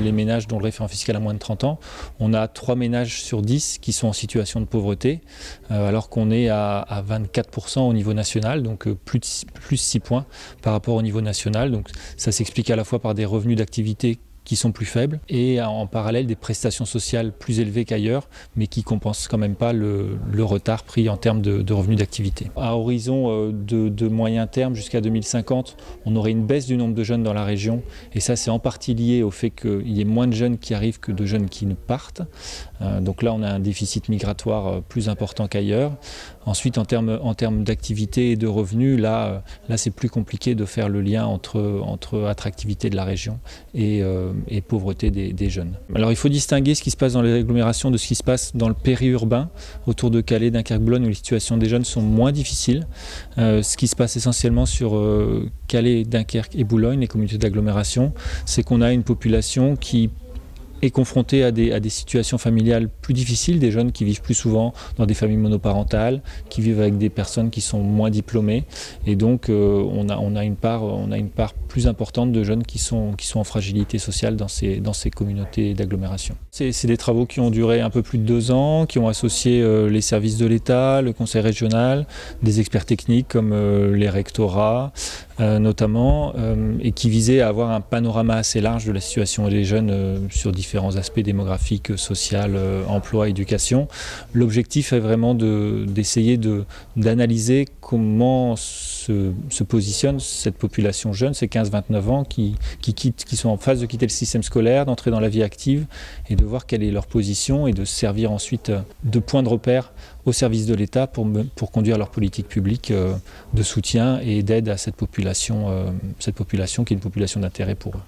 les ménages dont le référent fiscal a moins de 30 ans, on a 3 ménages sur 10 qui sont en situation de pauvreté, alors qu'on est à 24% au niveau national, donc plus 6 points par rapport au niveau national. Donc ça s'explique à la fois par des revenus d'activité qui sont plus faibles et en parallèle des prestations sociales plus élevées qu'ailleurs, mais qui ne compensent quand même pas le retard pris en termes de revenus d'activité. À horizon de moyen terme jusqu'à 2050, on aurait une baisse du nombre de jeunes dans la région, et ça c'est en partie lié au fait qu'il y ait moins de jeunes qui arrivent que de jeunes qui ne partent. Donc là on a un déficit migratoire plus important qu'ailleurs. Ensuite en termes d'activité et de revenus, là c'est plus compliqué de faire le lien entre attractivité de la région et pauvreté des jeunes. Alors il faut distinguer ce qui se passe dans les agglomérations de ce qui se passe dans le périurbain, autour de Calais, Dunkerque, Boulogne, où les situations des jeunes sont moins difficiles. Ce qui se passe essentiellement sur Calais, Dunkerque et Boulogne, les communautés d'agglomération, c'est qu'on a une population qui est confronté à des situations familiales plus difficiles, des jeunes qui vivent plus souvent dans des familles monoparentales, qui vivent avec des personnes qui sont moins diplômées, et donc on a une part plus importante de jeunes qui sont en fragilité sociale dans ces communautés d'agglomération. C'est des travaux qui ont duré un peu plus de 2 ans, qui ont associé les services de l'État, le conseil régional, des experts techniques comme les rectorats notamment, et qui visaient à avoir un panorama assez large de la situation des jeunes sur différents aspects démographiques, social, emploi, éducation. L'objectif est vraiment d'essayer d'analyser comment se positionne cette population jeune, ces 15-29 ans qui sont en phase de quitter le système scolaire, d'entrer dans la vie active, et de voir quelle est leur position et de servir ensuite de point de repère au service de l'État pour conduire leur politique publique de soutien et d'aide à cette population qui est une population d'intérêt pour eux.